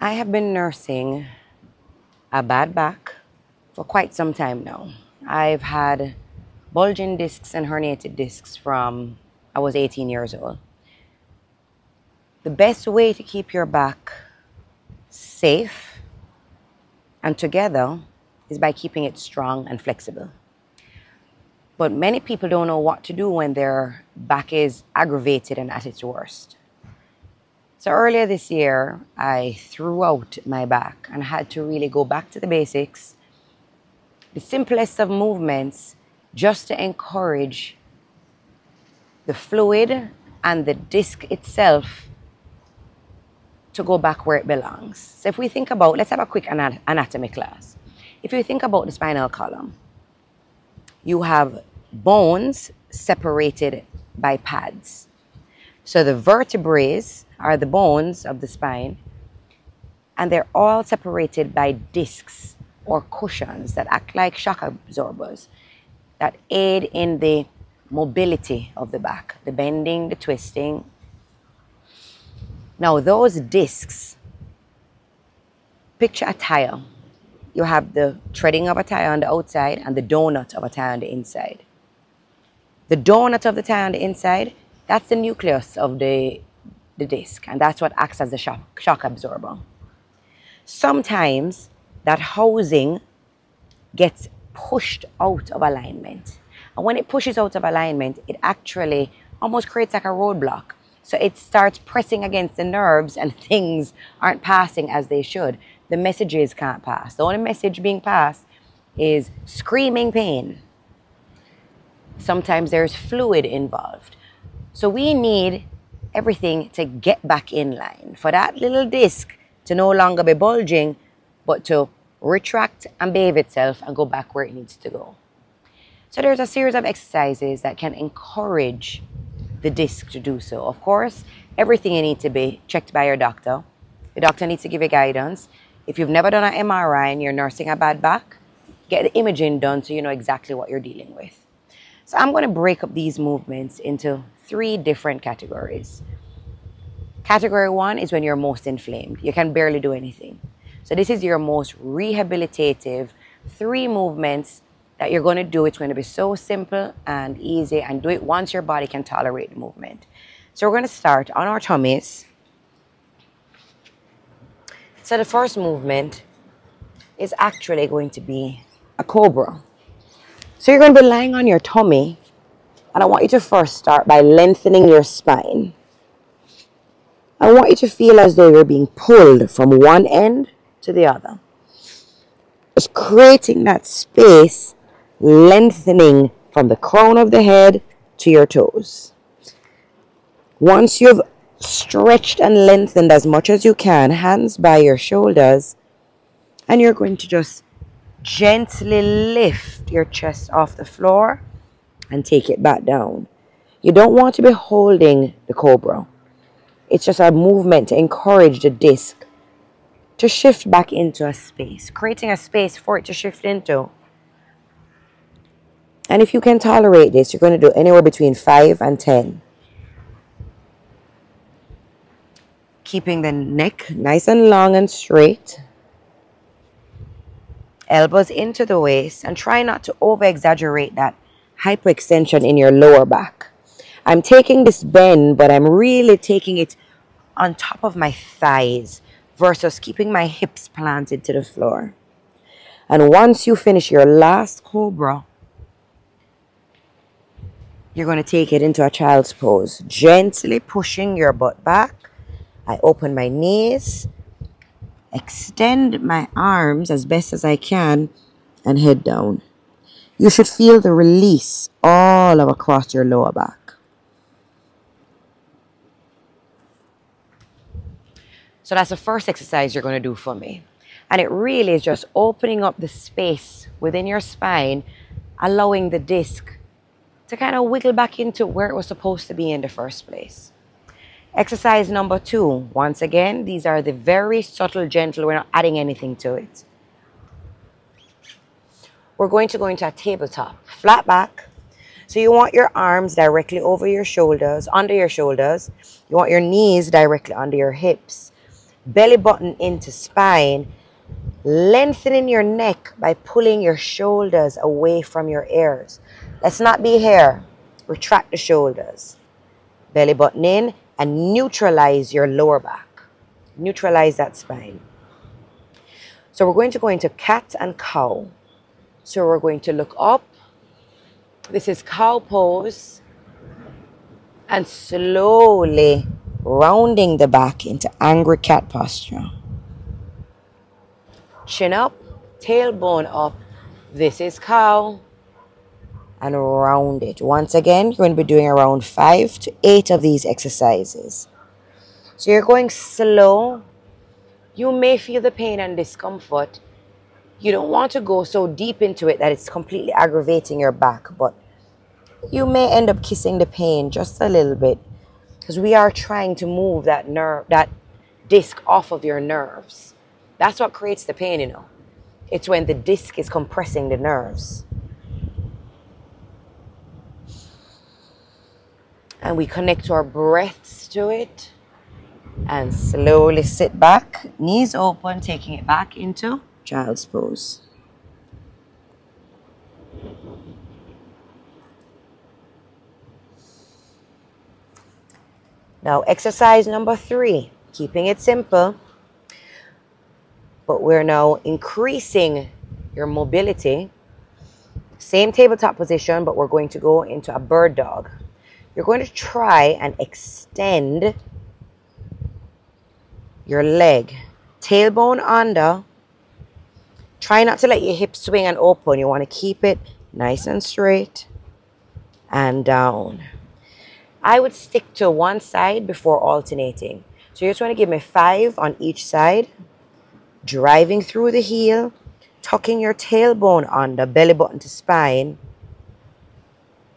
I have been nursing a bad back for quite some time now. I've had bulging discs and herniated discs from I was 18 years old. The best way to keep your back safe and together is by keeping it strong and flexible. But many people don't know what to do when their back is aggravated and at its worst. So earlier this year, I threw out my back and had to really go back to the basics, the simplest of movements, just to encourage the fluid and the disc itself to go back where it belongs. So if we think about, let's have a quick anatomy class. If you think about the spinal column, you have bones separated by pads. So the vertebrae are the bones of the spine, and they're all separated by discs or cushions that act like shock absorbers that aid in the mobility of the back, the bending, the twisting. Now those discs, picture a tire. You have the threading of a tire on the outside and the donut of a tire on the inside. The donut of the tire on the inside, that's the nucleus of the disc, and that's what acts as the shock absorber. Sometimes that housing gets pushed out of alignment. And when it pushes out of alignment, it actually almost creates like a roadblock. So it starts pressing against the nerves and things aren't passing as they should. The messages can't pass. The only message being passed is screaming pain. Sometimes there's fluid involved. So we need everything to get back in line, for that little disc to no longer be bulging, but to retract and behave itself and go back where it needs to go. So there's a series of exercises that can encourage the disc to do so. Of course, everything you need to be checked by your doctor. The doctor needs to give you guidance. If you've never done an MRI and you're nursing a bad back, get the imaging done so you know exactly what you're dealing with. So I'm going to break up these movements into 3 different categories. Category 1 is when you're most inflamed. You can barely do anything. So this is your most rehabilitative 3 movements that you're going to do. It's going to be so simple and easy, and do it once your body can tolerate the movement. So we're going to start on our tummies. So the first movement is actually going to be a cobra. So you're going to be lying on your tummy, and I want you to first start by lengthening your spine. I want you to feel as though you're being pulled from one end to the other. Just creating that space, lengthening from the crown of the head to your toes. Once you've stretched and lengthened as much as you can, hands by your shoulders, and you're going to just gently lift your chest off the floor and take it back down. You don't want to be holding the cobra. It's just a movement to encourage the disc to shift back into a space, creating a space for it to shift into. And if you can tolerate this, you're going to do anywhere between 5 and 10. Keeping the neck nice and long and straight. Elbows into the waist, and try not to over-exaggerate that hyperextension in your lower back. I'm taking this bend, but I'm really taking it on top of my thighs versus keeping my hips planted to the floor. And once you finish your last cobra, you're going to take it into a child's pose, gently pushing your butt back. I open my knees, extend my arms as best as I can, and head down. You should feel the release all across your lower back. So that's the first exercise you're going to do for me. And it really is just opening up the space within your spine, allowing the disc to kind of wiggle back into where it was supposed to be in the first place. Exercise number 2. Once again, these are the very subtle, gentle. We're not adding anything to it. We're going to go into a tabletop, flat back. So you want your arms directly over your shoulders, under your shoulders. You want your knees directly under your hips. belly button into spine, lengthening your neck by pulling your shoulders away from your ears. Let's not be here. Retract the shoulders. Belly button in and neutralize your lower back. Neutralize that spine. So we're going to go into cat and cow. So we're going to look up. This is cow pose. And slowly rounding the back into angry cat posture. Chin up, tailbone up. This is cow. And round it. Once again, you're going to be doing around 5 to 8 of these exercises. So you're going slow. You may feel the pain and discomfort. You don't want to go so deep into it that it's completely aggravating your back, but you may end up kissing the pain just a little bit because we are trying to move that nerve, that disc off of your nerves. That's what creates the pain, you know. It's when the disc is compressing the nerves. And we connect our breaths to it and slowly sit back, knees open, taking it back into child's pose. Now, exercise number 3, keeping it simple, but we're now increasing your mobility. Same tabletop position, but we're going to go into a bird dog. You're going to try and extend your leg, tailbone under. Try not to let your hips swing and open. You want to keep it nice and straight and down. I would stick to one side before alternating. So you just want to give me 5 on each side. Driving through the heel, tucking your tailbone under, belly button to spine,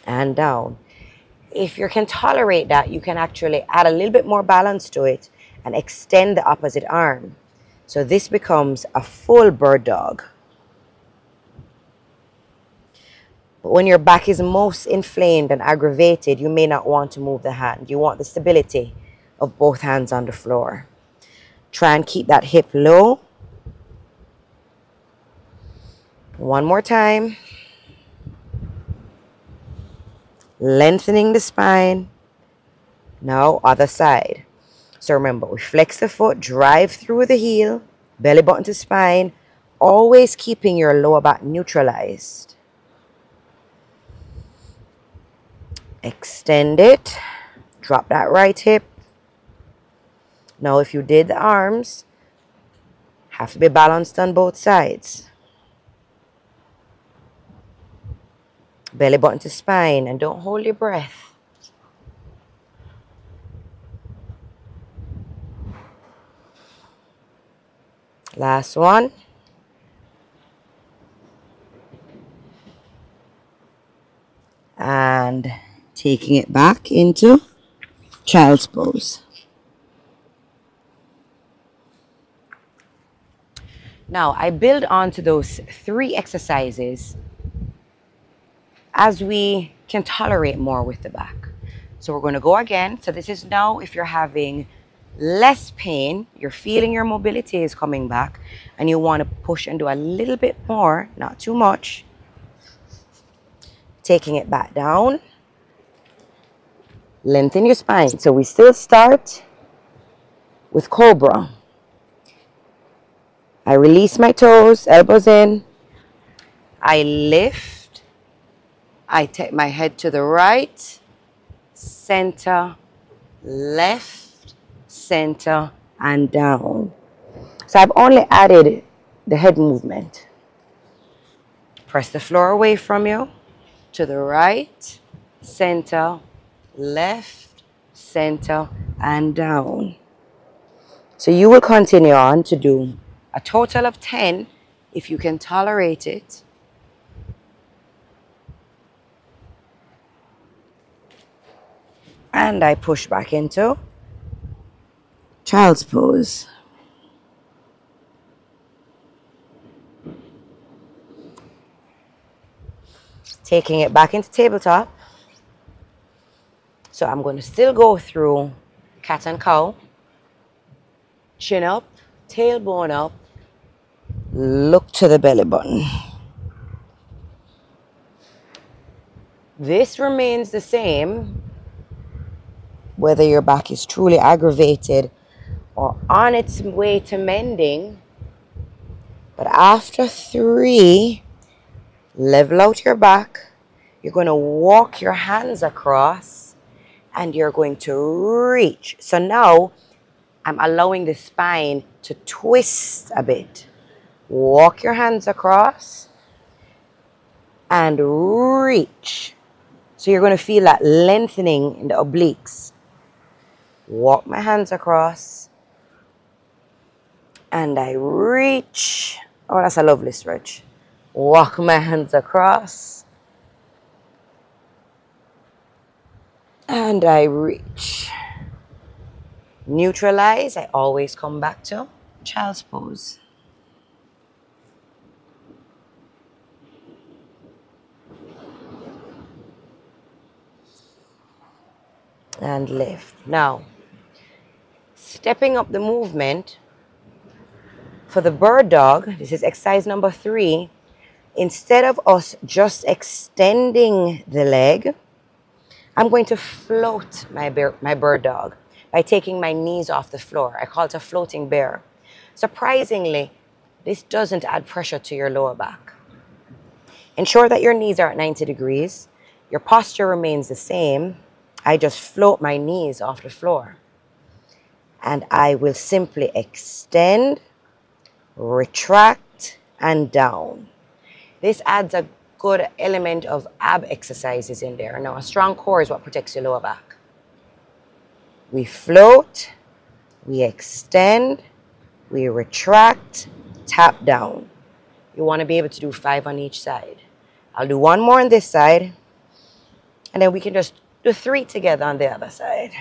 and down. If you can tolerate that, you can actually add a little bit more balance to it and extend the opposite arm. So this becomes a full bird dog. But when your back is most inflamed and aggravated, you may not want to move the hand. You want the stability of both hands on the floor. Try and keep that hip low. One more time. Lengthening the spine. Now, other side. So remember, we flex the foot, drive through the heel, belly button to spine, always keeping your lower back neutralized. Extend it. Drop that right hip. Now, if you did the arms, have to be balanced on both sides. Belly button to spine, and don't hold your breath. Last one. And taking it back into child's pose. Now, I build onto those 3 exercises as we can tolerate more with the back. So we're going to go again. So this is now if you're having less pain, you're feeling your mobility is coming back, and you want to push and do a little bit more, not too much. Taking it back down. Lengthen your spine. So we still start with cobra. I release my toes, elbows in. I lift. I take my head to the right, center, left, center, and down. So I've only added the head movement. Press the floor away from you, to the right, center, left, center, and down. So you will continue on to do a total of 10 if you can tolerate it. And I push back into child's pose. Taking it back into tabletop. So I'm going to still go through cat and cow. Chin up, tailbone up, look to the belly button. This remains the same whether your back is truly aggravated or on its way to mending. But after 3, level out your back. You're going to walk your hands across and you're going to reach. So now I'm allowing the spine to twist a bit. Walk your hands across and reach. So you're going to feel that lengthening in the obliques. Walk my hands across and I reach. Oh, that's a lovely stretch. Walk my hands across and I reach. Neutralize. I always come back to child's pose. And lift. Now, stepping up the movement for the bird dog, this is exercise number 3. Instead of us just extending the leg, I'm going to float my bird dog by taking my knees off the floor. I call it a floating bear. Surprisingly, this doesn't add pressure to your lower back. Ensure that your knees are at 90 degrees. Your posture remains the same. I just float my knees off the floor. And I will simply extend, retract, and down. This adds a good element of ab exercises in there. Now, a strong core is what protects your lower back. We float, we extend, we retract, tap down. You want to be able to do 5 on each side. I'll do 1 more on this side, and then we can just do 3 together on the other side.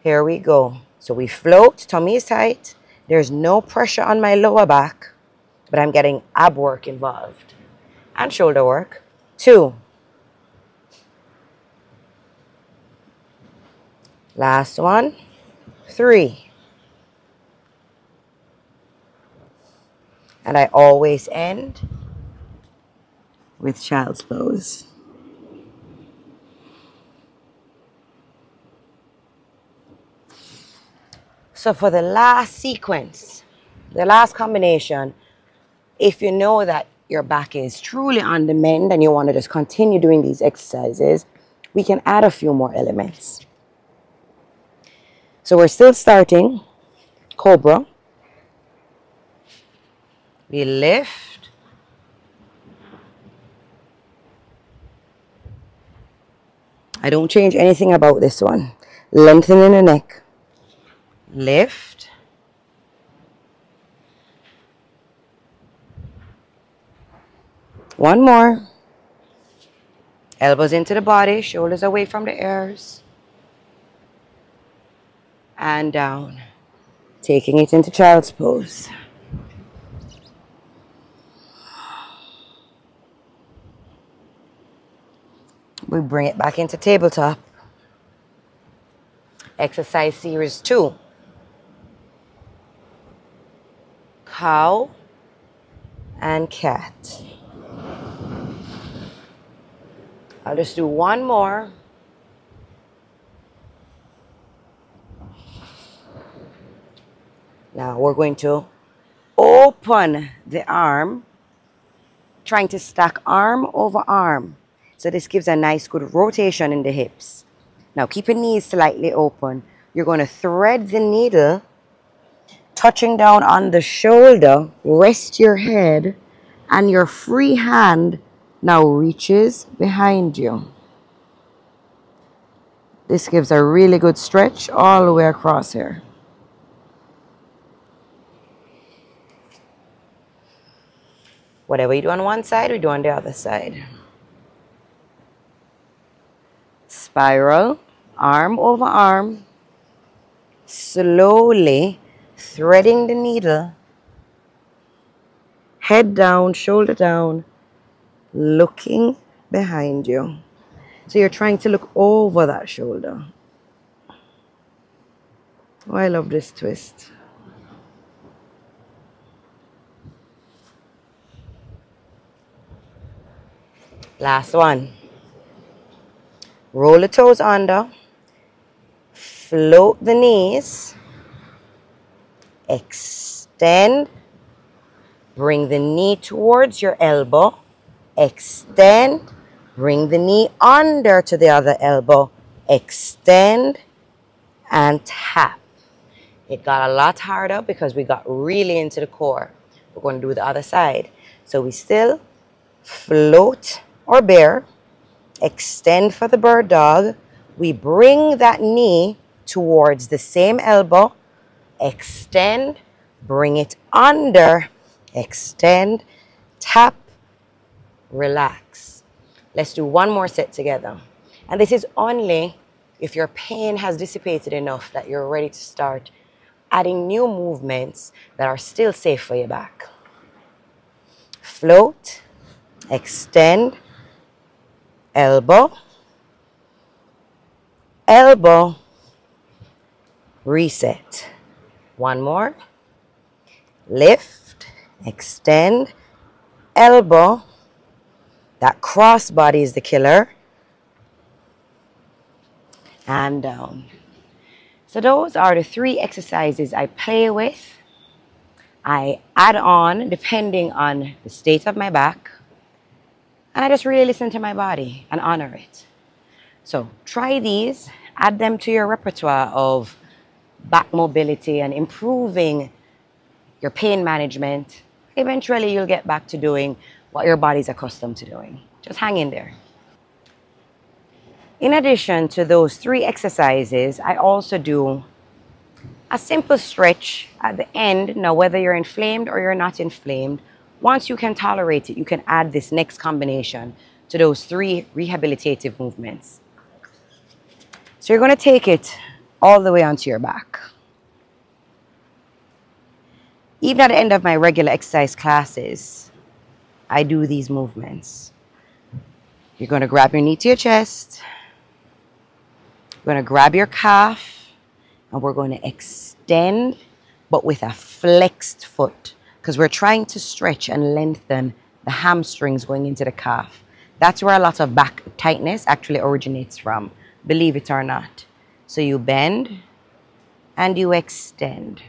Here we go. So we float, tummy is tight. There's no pressure on my lower back, but I'm getting ab work involved. And shoulder work. 2. Last one. 3. And I always end with child's pose. So for the last sequence, the last combination, if you know that your back is truly on the mend and you want to just continue doing these exercises, we can add a few more elements. So we're still starting cobra. We lift. I don't change anything about this one. Lengthening the neck. Lift. One more. Elbows into the body, shoulders away from the ears. And down. Taking it into child's pose. We bring it back into tabletop. Exercise series 2. Cow and cat. I'll just do 1 more. Now we're going to open the arm, trying to stack arm over arm. So this gives a nice good rotation in the hips. Now keep your knees slightly open. You're going to thread the needle, touching down on the shoulder, rest your head, and your free hand now reaches behind you. This gives a really good stretch all the way across here. Whatever you do on one side, we do on the other side. Spiral, arm over arm, slowly threading the needle, head down, shoulder down, looking behind you. So you're trying to look over that shoulder. Oh, I love this twist. Last one. Roll the toes under. Float the knees. Extend. Bring the knee towards your elbow. Extend. Bring the knee under to the other elbow. Extend and tap. It got a lot harder because we got really into the core. We're going to do the other side. So we still float or bear. Extend for the bird dog. We bring that knee towards the same elbow. Extend. Bring it under. Extend. Tap. Relax. Let's do one more set together. And this is only if your pain has dissipated enough that you're ready to start adding new movements that are still safe for your back. Float, extend, elbow, elbow, reset. One more. Lift, extend, elbow. That cross body is the killer. And down. So those are the 3 exercises I play with. I add on depending on the state of my back. And I just really listen to my body and honor it. So try these. Add them to your repertoire of back mobility and improving your pain management. Eventually you'll get back to doing what your body's accustomed to doing. Just hang in there. In addition to those 3 exercises, I also do a simple stretch at the end. Now, whether you're inflamed or you're not inflamed, once you can tolerate it, you can add this next combination to those 3 rehabilitative movements. So you're going to take it all the way onto your back. Even at the end of my regular exercise classes, I do these movements. You're going to grab your knee to your chest. You're going to grab your calf. And we're going to extend, but with a flexed foot. Because we're trying to stretch and lengthen the hamstrings going into the calf. That's where a lot of back tightness actually originates from, believe it or not. So you bend and you extend.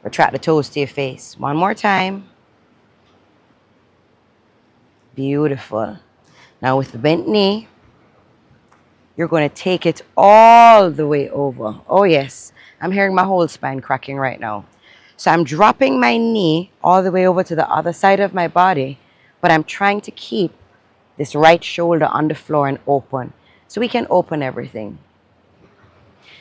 Retract the toes to your face. One more time. Beautiful. Now with the bent knee, you're going to take it all the way over. Oh yes, I'm hearing my whole spine cracking right now. So I'm dropping my knee all the way over to the other side of my body, but I'm trying to keep this right shoulder on the floor and open, so we can open everything.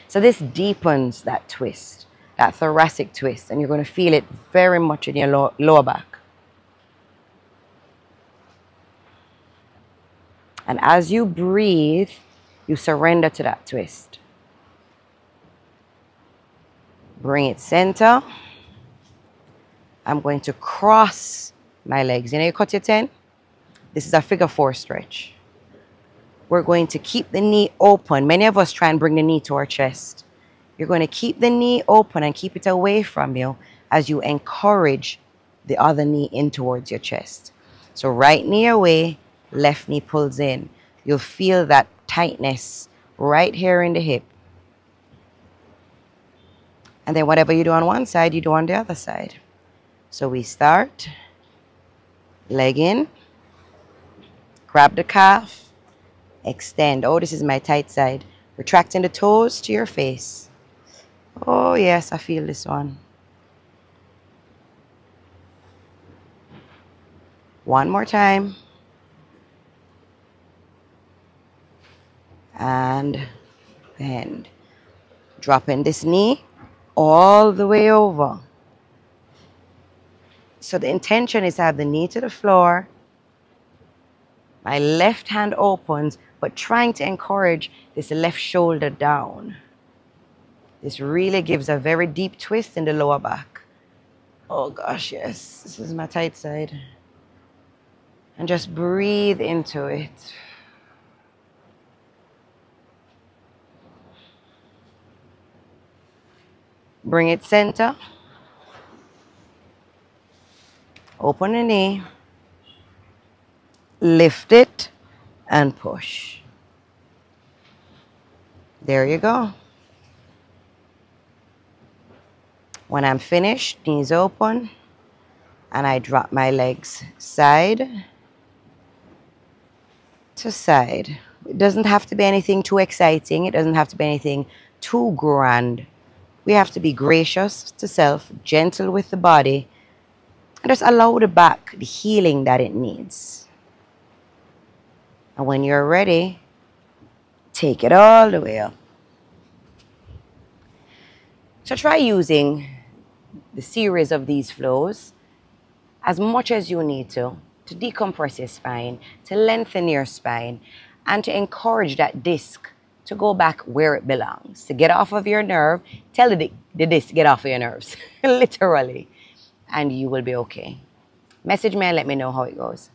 So this deepens that twist, that thoracic twist, and you're going to feel it very much in your lower back. And as you breathe, you surrender to that twist. Bring it center. I'm going to cross my legs. You know, you cut your 10? This is a figure 4 stretch. We're going to keep the knee open. Many of us try and bring the knee to our chest. You're going to keep the knee open and keep it away from you as you encourage the other knee in towards your chest. So right knee away, left knee pulls in. You'll feel that tightness right here in the hip. And then whatever you do on one side, you do on the other side. So we start, leg in, grab the calf, extend. Oh, this is my tight side. Retracting the toes to your face. Oh yes, I feel this one. One more time. And bend. Dropping this knee all the way over. So the intention is to have the knee to the floor. My left hand opens, but trying to encourage this left shoulder down. This really gives a very deep twist in the lower back. Oh gosh, yes. This is my tight side. And just breathe into it. Bring it center. Open the knee. Lift it and push. There you go. When I'm finished, knees open, and I drop my legs side to side. It doesn't have to be anything too exciting. It doesn't have to be anything too grand. We have to be gracious to self, gentle with the body, and just allow the back the healing that it needs. And when you're ready, take it all the way up. So try using the series of these flows as much as you need to decompress your spine, to lengthen your spine, and to encourage that disc to go back where it belongs, to get off of your nerve. Tell the disc to get off of your nerves, literally, and you will be okay. Message me and let me know how it goes.